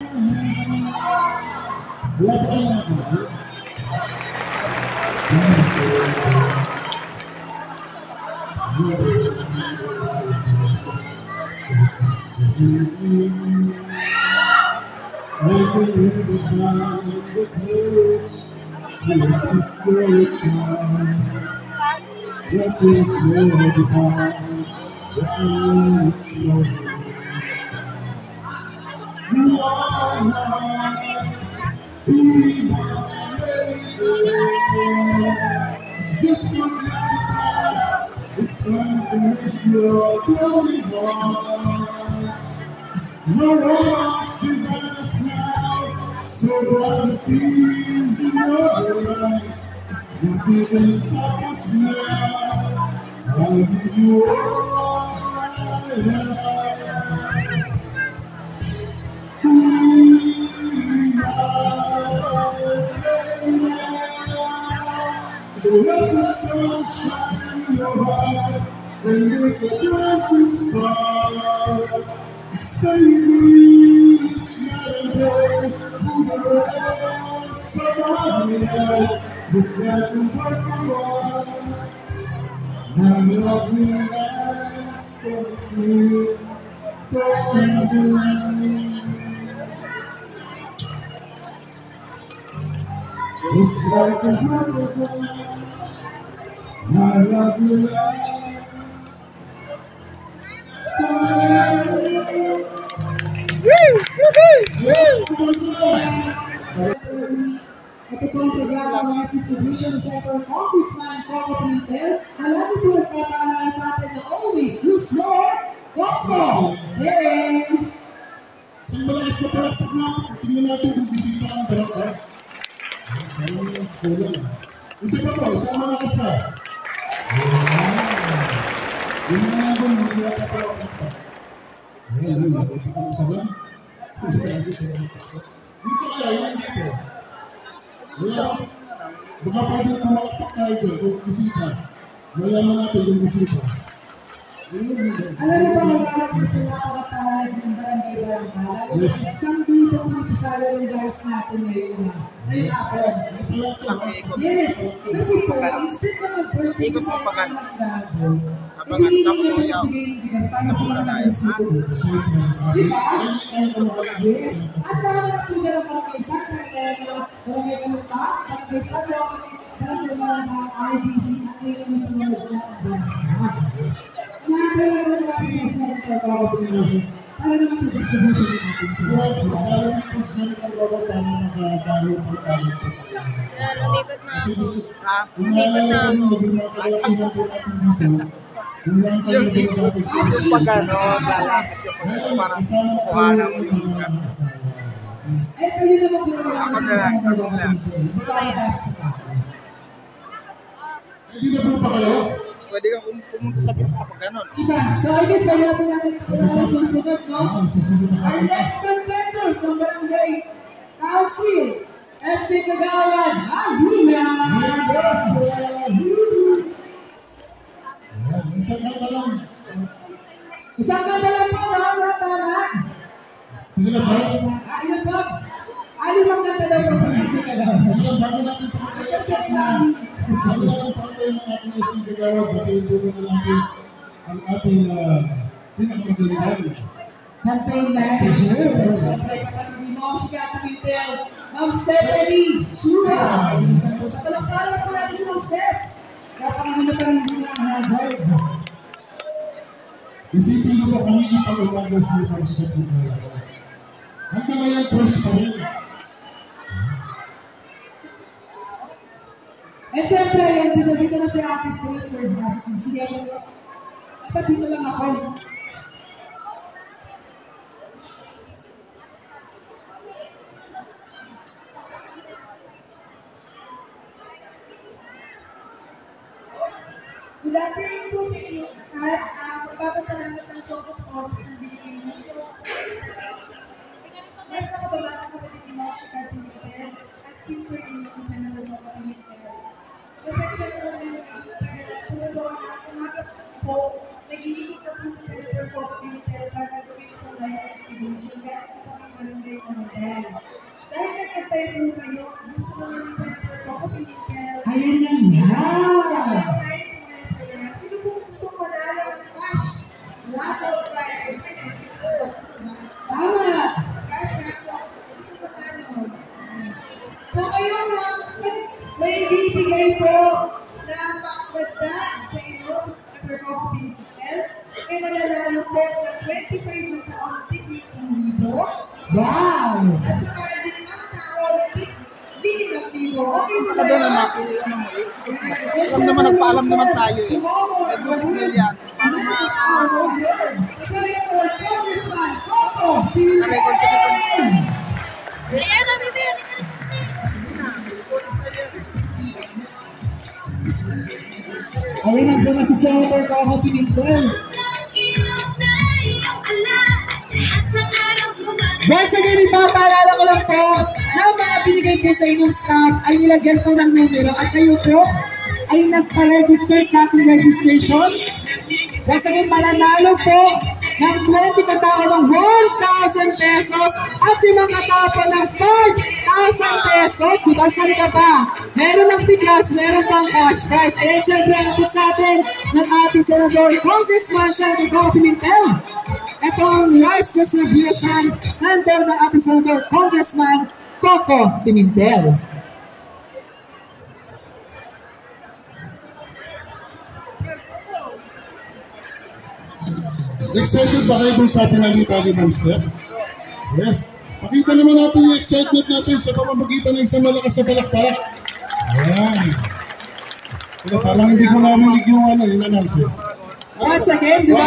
Wala pa kayo nakuha? I can live without the courage to resist your charm. That is more divine, that it's your you are mine, be my lady. Just forget the past, it's time to measure your glory on. No wrongs divide us now, so bright the peace in your eyes. Nothing can stop us now. I'll give you all I have. So let the sun shine in your heart and make a bright spark. Stay with me each night and day through the rest of my life. Just like the work of art, my love will last until forever. Just like the work of art, my love will last forever. Ito po ang programa ng Distribution Center Congressman Coco Pimentel na lagi po nagpapaalala sa atin na always use your Coco. Hey! Isang malakas na palakpak na, tingnan natin kung bisita ang barangay. Ayun, kulang. Isa pa po, isang malakas pa. Yun na nga po, hindi yata po ang palakpak. Ayan, ito po isa lang. Isa lang dito. Dito kaya, yun dito. Wala, baka pwede pumalakpak tayo dyan kung bisita. Malaman natin yung bisita. Alam mo ba magamat na sila pagkapalag ng barangay-barangay? Lalo isang dito pinipisyala yung guys natin ngayon hapon. Yes, kasi po, instead na mag-birthday sa mga gago, ibigay niya po yung bigas para sa mga nag-isip. Di ba? Yes. At dami na po dyan ang barangay Santa, barangay Kalupa, barangay Santa, barangay mga IBC at yung sumunod na barangay. Nakakaya natin sa Senator Coco Pimentel para naman sa distribution ng ating sila. Magkakaroon po Senator Coco para magkakaroon po tayo po tayo. Lumikot na. Kasi umalala ko rin, yung mga kalakihan po natin dito, yung lang tayo na binabati sa kasama ko yung mga kasama. Eh, pwede naman po naman sa Senator Coco Pimentel. Magkakaroon pa siya sa tao. Hindi na po pa kayo? Pwede kang pumunta sa gitna pag gano'n. Diba? So I guess pwede natin natin susunod, no? Our next contender from Barangay Council, ST Kagawan, Hallelujah! Yes! Isang kanta lang. Isang kanta lang po, no? Tama? Tingnan na ba? Ilan ba? Limang kanta daw po from ST Kagawan. Bago natin pakatayin Kasi namin. Bago natin pakatayin ang ating ST Kagawan, batiin po muna natin ang ating pinakamagandang Campaign manager. Siyempre, kapatid ni Ma'am Shika Pimentel, Ma'am Stephanie Chura. Sa talakparan po natin si Ma'am Steph. Napakaganda pa rin din ang hagard. Isipin ko po kanina pang umaga sa Ma'am Steph Kagawan. Hanggang ngayon, first pa rin. At syempre, yan, sasabihin na si Ate Staples at si CS. Dapat dito lang ako. Good afternoon po sa inyo at magpapasalamat ng focus office na binigay mo po mas nakababatang kapatid ni Ma'am Shika Pimentel at sister inyo ni Senator Coco Pimentel. Pasensya ko po kayo medyo natagal at sa nagawa na umaga po, nag-iikot na po sa Senator Coco Pimentel para gawin itong live estimation. Kaya po kami barangay model. Dahil nagkatay po kayo, gusto naman ni Senator Coco Pimentel. Ayun na nga! Guys, sino po gusto manalo ng cash? Raffle prize. Tama! Cash raffle. Gusto manalo. So kayo po, may bibigay po na pakbagdag sa inyo sa Senator Coco Pimentel. May mananalo po ng 25 na taon na tigil sa libo. Wow! At saka din ang tao na tigil ng libo. Okay po ba Ano yun? na alam naman, nagpaalam naman tayo eh. May gusto nila yan. Senator Congressman Coco Pimentel. Ayun, nandiyan na si Senator Coco Pimentel. Once again, ipapaalala ko lang po na ang mga binigay po sa inyong staff ay nilagyan po ng numero at kayo po ay nagpa-register sa ating registration. Once again, mananalo po ng 20 katao ng 1,000 pesos at 5 katao po ng 5,000 pesos. Diba, saan ka ba? Meron ng bigas, meron pang cash prize. Ayan, syempre, ang po sa atin ng ating Senador Congressman Senator Coco Pimentel. Ito ang rice distribution handle ng ating Senador Congressman Coco Pimentel. Excited ba kayo kung sa pinalita ni Ma'am Steph? Yes. Pakita naman natin yung excitement natin sa pamamagitan ng isang malakas sa palakpak. Ayan. Parang hindi ko narinig yung announcer. Once again, di ba?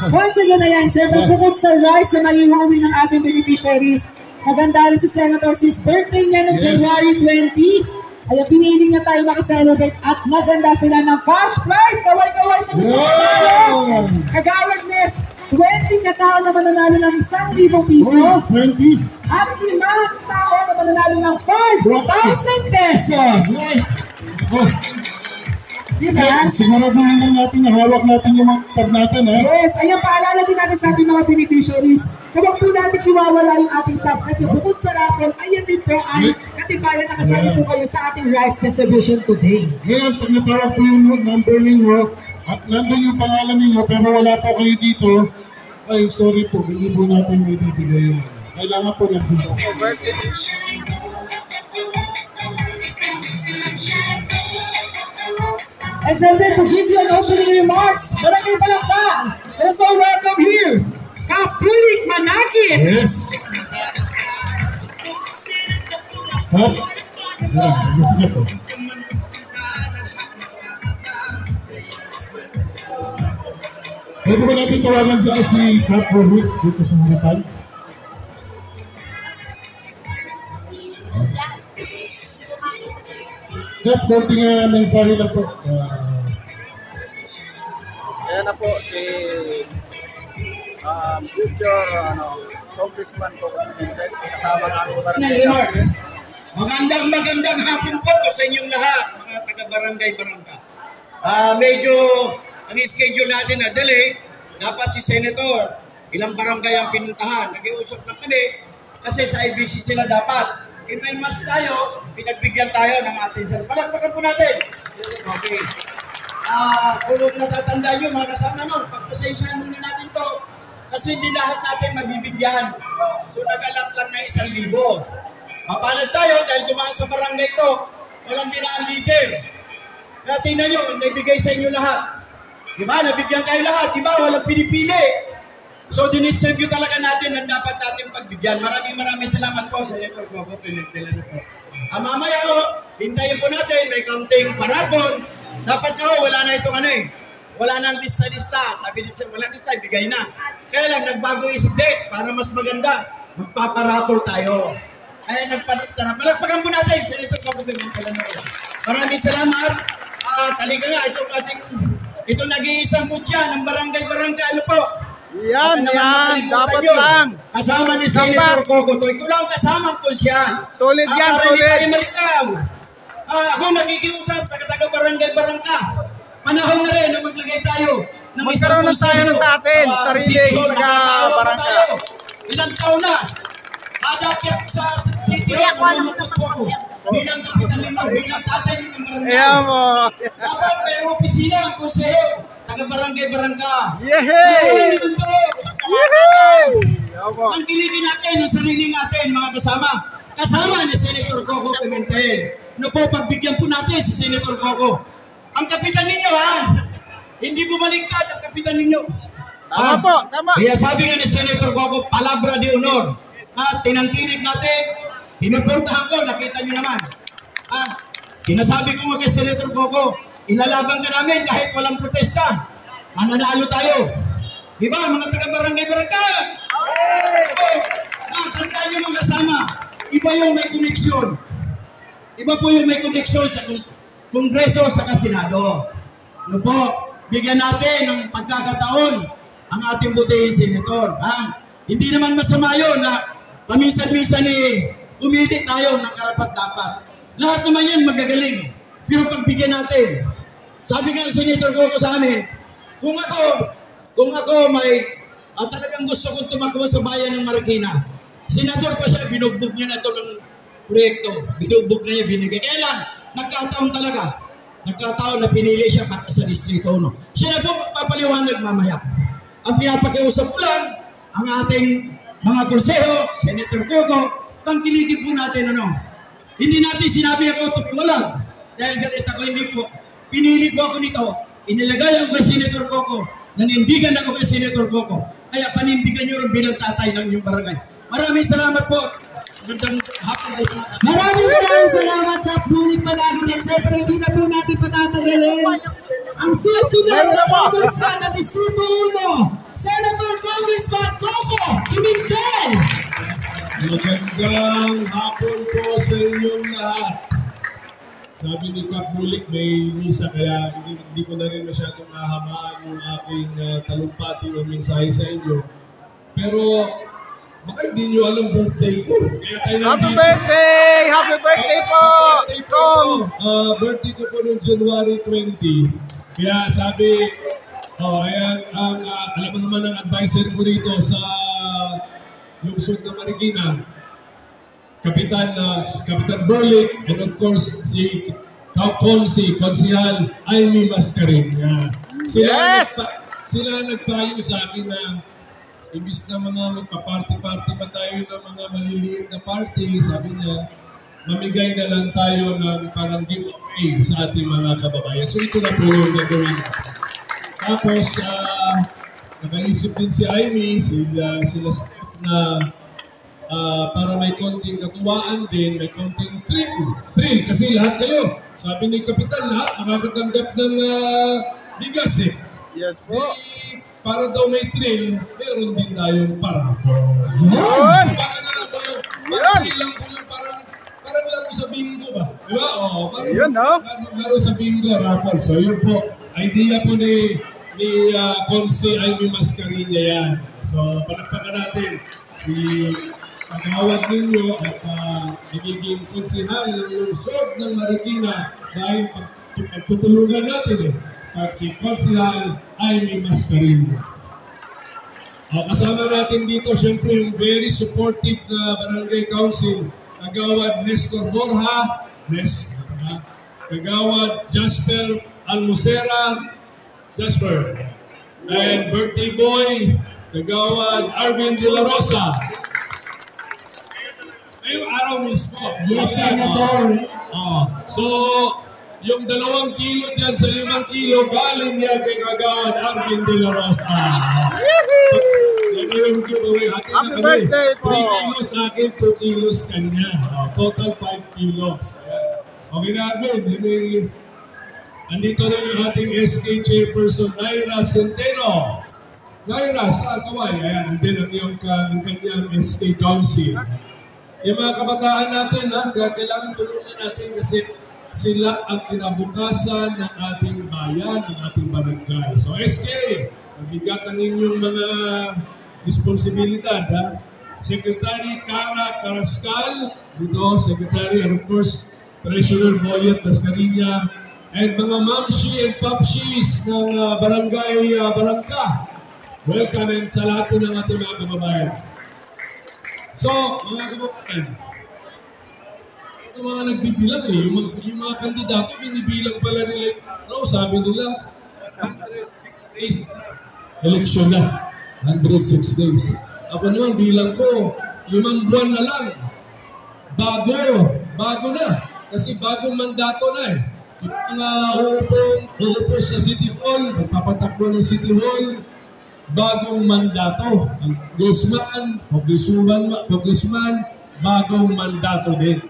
Once again, ayan, syempre, bukod sa rice na maiuwi ng ating beneficiaries, maganda rin si Senator since birthday niya noong January 20. Ayan, pinili niya tayo makaselebrate at maganda sila ng cash prize. Kaway-kaway sa gusto ko tayo. Kagawad Ness, 20 katao na mananalo ng 1,000 piso. 20s. At 5 tao na mananalo ng 5,000 pesos. Oh. Diba? Siguraduhin lang natin na hawak natin yung mga stab natin, ha? Yes, ayan, paalala din natin sa ating mga beneficiaries. Huwag po natin iwawala yung ating staff kasi bukod sa raffle, ayan din po ay katibayan na kasali po kayo sa ating rice distribution today. Ngayon, pag natawag po yung number ninyo at nandun yung pangalan ninyo pero wala po kayo dito, ay sorry po, hindi po natin may bibigay yun. Kailangan po nandun po. And syempre, to give you an opening remarks, Barangay Balangka, and so welcome here, Kapulik Manakit. Yes. Ha? Ayan, gusto niya po. Pwede ba natin tawagan si Cap Rohit dito sa Maripan? Cap, konting mensahe lang po. Ayan na po si future Congressman Coco Pimentel, kasama ng aming barangay. Magandang hapon po sa inyong lahat, mga taga-barangay Barangka. Medyo ang schedule natin na delay, dapat si Senator, ilang barangay ang pinuntahan. Nag-iusap na kami kasi sa IBC sila dapat. May mas tayo, pinagbigyan tayo ng ating Senator. Palakpakan po natin. Okay. Kung natatandaan nyo mga kasama nun, pagpasensyahan muna natin to kasi hindi lahat natin mabibigyan. So nagalat lang na 1,000. Mapalad tayo dahil dumaan sa barangay to, walang dinaan leader. Kaya tingnan nyo, naibigay sa inyo lahat. Diba? Nabigyan kayo lahat. Diba? Walang pinipili. So, dinistribute talaga natin ang dapat natin pagbigyan. Maraming salamat po, Senator Coco Pimentel. Mamaya hintayin po natin, may counting marathon. Dapat wala na itong wala nang lista-lista. Sabi nito, walang lista, ibigay na. Kaya lang, nagbago isip date para mas maganda. Magpaparatol tayo. Kaya nagpalagsaran. Palagpagan po natin, Senator Coco Pimentel. Maraming salamat. Talika nga, itong nag-iisang mutya ng barangay-barangay. Ano po? Yan, dapat lang. Kasama ni Senator Coco to. Ito lang kasamang po siya. Solid yan, para solid. hindi tayo malitaw. Ako nagigiusap, taga-barangay-barangka. Panahon na rin na maglagay tayo ng Magkaroon na tayo sa atin, sarili, taga-barangka. Ilang taon na. Adakyat sa city, nalulungkot po ako. Bilang kapitan ninyo, bilang tatay ninyo ng barangay. Ayan mo. Dapat may opisina ang konseho, taga-barangay-barangka. Yehey! Ang kiligin natin, ang sarili natin, mga kasama. Kasama ni Senator Coco Pimentel. Ano po, pagbigyan po natin si Senator Coco. Ang kapitan ninyo, ha? Hindi bumaliktad ang kapitan ninyo. Tama po, tama. Kaya sabi nga ni Senator Coco, palabra de honor. Tinangkilik natin, pinuportahan ko, nakita nyo naman. Sinasabi ko nga kay Senator Coco, inalaban ka namin kahit walang protesta. Mananalo tayo. Di ba, mga taga-barangay-barangka? Tandaan nyo mga kasama, iba yung may koneksyon. Iba po yung may koneksyon sa Kongreso sa Senado. Ano po, bigyan natin ng pagkakataon ang ating butihing senator. Hindi naman masama yun na paminsan-minsan umili tayo ng karapat-dapat. Lahat naman yan magagaling. Pero pagbigyan natin, sabi nga ng Senator Coco sa amin, kung ako may talagang gusto kong tumakbo sa bayan ng Marikina, senador pa siya, binugbog niya na ito ng proyekto. Binugbog na niya, binigay. Kaya lang, nagkataon talaga. Nagkataon na pinili siya para sa distrito 1. Siya na po papaliwanag mamaya. Ang pinapakiusap ko lang, ang ating mga konseho, Senator Coco, tangkiligin po natin Hindi natin sinabi ako tukwalag. Dahil ganit ako, hindi po. Pinili po ako nito. Inilagay ako kay Senator Coco. Nanindigan ako kay Senator Coco. Kaya panindigan nyo rin bilang tatay ng inyong barangay. Maraming salamat po. Magandang hapon po. Maraming salamat sa bulit panagin. At syempre, hindi na po natin patatagalin. Ang susunod na Congressman na Distrito 1, Senator Congressman Coco Pimentel. Magandang hapon po sa inyong lahat. Sabi ni Kap Bulik, may misa kaya hindi ko na rin masyadong nahamaan yung aking talumpati o mensahe sa inyo. Pero baka hindi nyo alam birthday ko. Kaya tayo nandito. Happy birthday! Happy birthday po! Birthday ko po noong January 20. Kaya sabi, ayan, alam mo naman ang advisor ko dito sa lungsod na Marikina, Kapitan Bulik, and of course, si Konsihal Aimee Mascarin. Sila nagpayo sa akin na imbis na mga magpa-party-party pa tayo ng mga maliliit na party, sabi niya, mamigay na lang tayo ng parang giveaway sa ating mga kababayan. So ito na po yung gagawin. Tapos, nakaisip din si Aimee, sila Steph na para may konting katuwaan din, may konting thrill. Kasi lahat kayo, sabi ni Kapitan, lahat makakatanggap ng bigas eh. Yes po. Para daw may thrill, meron din tayong paraffle. Yun! Baka na lang po yung, lang po yung parang laro sa bingo ba? Diba? Parang laro sa bingo, raffle. So yun po, idea po ni Consi Aimee Mascarin yan. So palakpakan natin si pagawad ninyo at nagiging konsihal ng lungsod ng Marikina dahil pagtutulungan natin at si Konsihal Aimee Mascarin. Kasama natin dito siyempre yung very supportive na Barangay Council, Kagawad Nestor Borja, Kagawad Jasper Almusera, and birthday boy, Kagawad Arvin De La Rosa. Ngayong araw mismo. Yes, Senator. So, yung 2 kilo dyan sa 5 kilo, galing yan kay Kagawad Arvin De La Rosa. Yan yung giveaway. Happy birthday po. 3 kilos sa akin, 2 kilos kanya. Total 5 kilos. Okay na, Arvin. Andito rin yung ating SK Chairperson, Naira Centeno. Naira, sa kaway. Ayan, andin ang kanyang SK Council. Yung mga kabataan natin, kailangan tulungan natin kasi sila ang kinabukasan ng ating bayan, ng ating barangay. So SK, mabigat ang inyong mga responsibilidad. Secretary Cara Carrascal, dito, Secretary, and of course, Treasurer Boyet Mascarinia, and mga mamshi and papshis ng Barangay Barangka. Welcome and sa lahat ng ating mga kababayan. So, mga kababayan, ito mga nagbibilang eh. Yung mga kandidato, binibilang pala nila. No, sabi nila, 106 days. Eleksyon na. 106 days. Ako naman, bilang ko, 5 buwan na lang. Bago na. Kasi bagong mandato na eh. Yung mga uupo sa City Hall, magpapatakbo ng City Hall, bagong mandato. Congressman, bagong mandato din.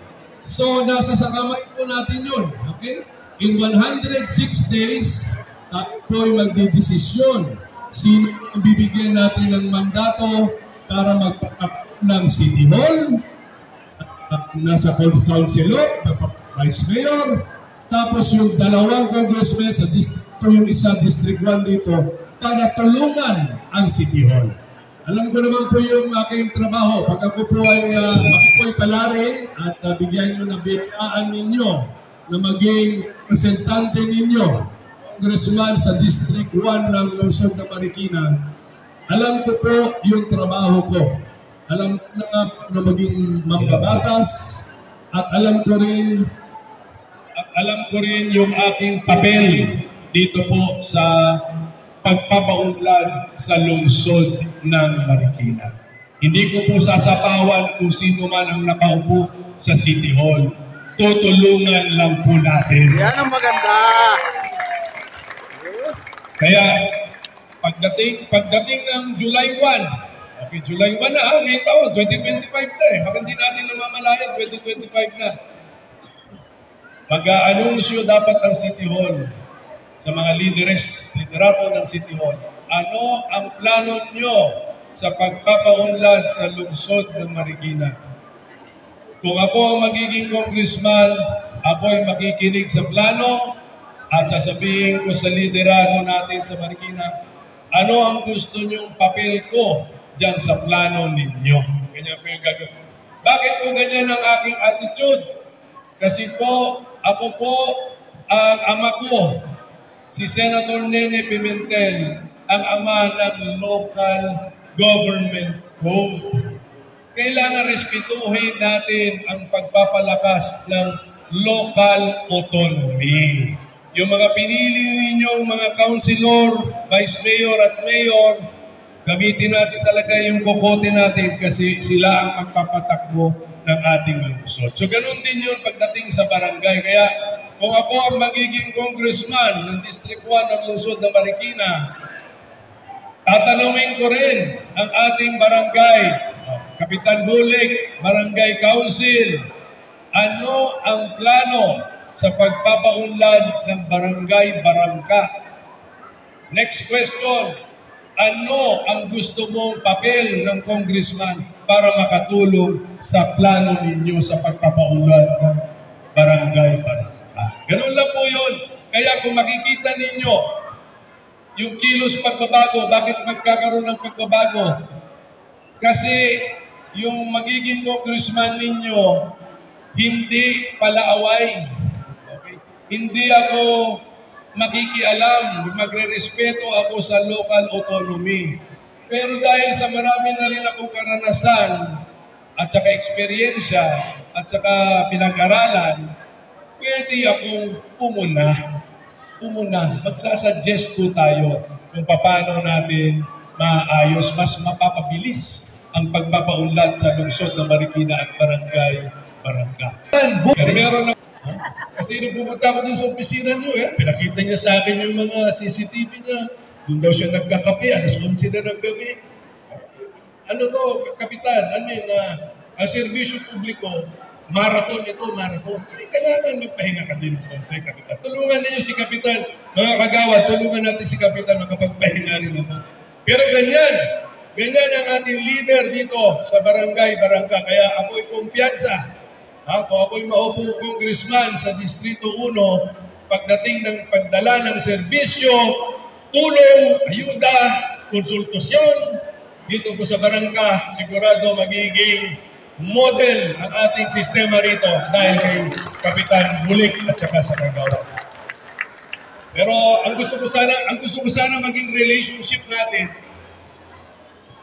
So, nasa sa kamay po natin yun. Okay? In 106 days, tapo'y magdidesisyon. Sino ang bibigyan natin ng mandato para magpatakbo ng City Hall, nasa councilor, vice mayor, tapos yung 2 congressmen sa distrito, yung isa district 1 dito, para tulungan ang City Hall. Alam ko naman po yung aking trabaho. Pag ako po ay palarin at bigyan nyo ng bitaan ninyo na maging representante ninyo, congressman sa district 1 ng lungsod ng Marikina, alam ko po yung trabaho ko. Alam ko na maging mambabatas at alam ko rin yung aking papel dito po sa pagpapaunlad sa lungsod ng Marikina. Hindi ko po sasapawan kung sino man ang nakaupo sa City Hall. Tutulungan lang po natin. Yan ang maganda. Kaya pagdating ng July 1, okay, July 1 na, ngayong taon, 2025 na eh. Baka hindi natin namamalayan, 2025 na. Mag-aanunsyo dapat ang City Hall sa mga liderato ng City Hall. Ano ang plano nyo sa pagpapaunlad sa lungsod ng Marikina? Kung ako ang magiging congressman, ako'y makikinig sa plano at sasabihin ko sa liderato natin sa Marikina, ano ang gusto nyong papel ko dyan sa plano ninyo? Ganyan po yung gagawin. Bakit po ganyan ang aking attitude? Kasi po, ako po, ang ama ko, si Senator Nene Pimentel, ang ama ng local government code. Kailangan respetuhin natin ang pagpapalakas ng local autonomy. Yung mga pinili ninyong mga councilor, vice mayor at mayor, gamitin natin talaga yung kokote natin kasi sila ang magpapatakbo ng ating lungsod. So ganun din yun pagdating sa barangay. Kaya kung ako ang magiging congressman ng District 1 ng lungsod ng Marikina, tatanungin ko rin ang ating barangay, Kapitan Bulik, Barangay Council, ano ang plano sa pagpapaunlad ng barangay-barangka? Next question, ano ang gusto mong papel ng congressman para makatulong sa plano ninyo sa pagpapaunlad ng barangay-barangka? Ganun lang po yun. Kaya kung makikita ninyo yung kilos pagbabago, bakit magkakaroon ng pagbabago? Kasi yung magiging congressman ninyo, hindi palaaway. Okay? Hindi ako makikialam, magre-respeto ako sa local autonomy. Pero dahil sa marami na rin akong karanasan at saka eksperyensya at saka pinag-aralan, pwede akong pumuna. Magsasuggest po tayo kung paano natin maayos, mas mapapabilis ang pagpapaunlad sa lungsod ng Marikina at barangay-barangka. Pero meron na kasi nung pumunta ako dun sa opisina niyo, pinakita niya sa akin yung mga CCTV niya. Doon daw siya nagkakape, alas 11 na ng gabi. Ano to, Kapitan? Ano yun ang serbisyo publiko, marathon ito, marathon. Kailangan magpahinga ka din ng konti, Kapitan. Tulungan niyo si Kapitan, mga kagawad, tulungan natin si Kapitan makapagpahinga rin ng konti. Pero ganyan ang ating leader dito sa barangay-barangka. Kaya ako'y kumpiyansa. Kung ako'y maupong congressman sa Distrito 1, pagdating ng pagdala ng serbisyo, tulong, ayuda, konsultasyon, dito po sa barangka, sigurado magiging model ang ating sistema rito dahil kay Kapitan Bulik at saka sa kagawa. Pero ang gusto ko sana maging relationship natin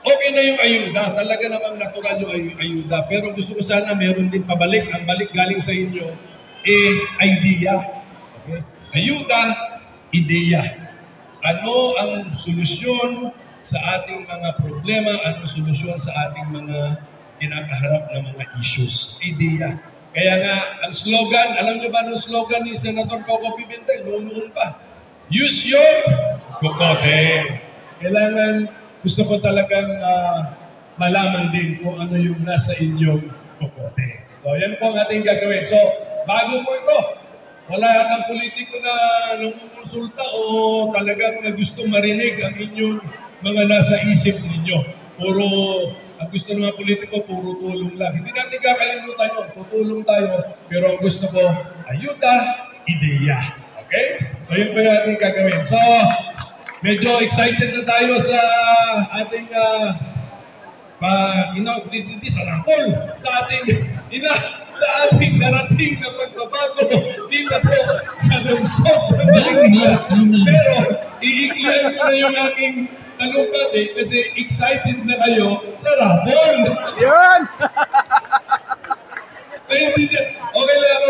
okay na yung ayuda. Talaga namang natural yung ayuda. Pero gusto ko sana meron din pabalik. Ang balik galing sa inyo, idea. Okay? Ayuda, ideya. Ano ang solusyon sa ating mga problema? Ano ang solusyon sa ating mga kinakaharap na mga issues? Ideya. Kaya nga, ang slogan, alam niyo ba ang slogan ni Senator Coco Pimentel? Noon pa. Use your kokote. Kailangan, gusto ko talagang malaman din kung ano yung nasa inyong kokote. So, yan po ang ating gagawin. So, bago po ito, wala yatang politiko na nangungulsulta o talagang gusto marinig ang inyong mga nasa isip ninyo. Ang gusto ng mga politiko, puro tulong lang. Hindi natin kakalimutan yun. Tutulong tayo. Pero ang gusto ko, ayuda, ideya. Okay? So yun po yung ating gagawin. So, medyo excited na tayo sa ating hindi sa rakol, sa ating narating na pagbabago dito po sa lungsod. Pero iiklihan ko na yung aking tanong kasi excited na kayo sa rakol. Yun! Naintindihan. Okay lang ako,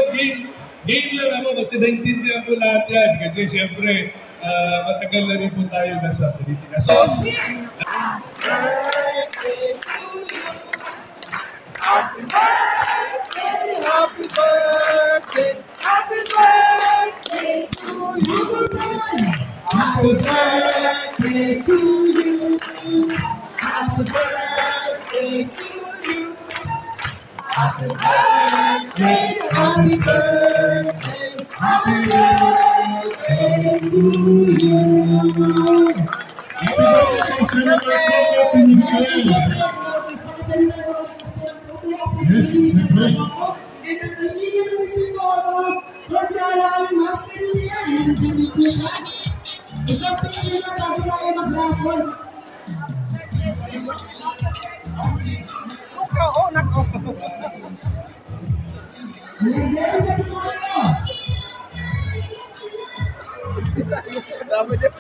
game lang ako kasi naintindihan ko lahat yan. Kasi siyempre, matagal na rin po tayo nasa politika. So, Happy birthday, happy birthday, happy birthday to you. Happy birthday to you. Happy birthday to you. Happy birthday, happy birthday, happy birthday to you. Senator Coco Pimentel. Yes, siyempre. Isang picture na bago tayo mag-rapon. Dami din.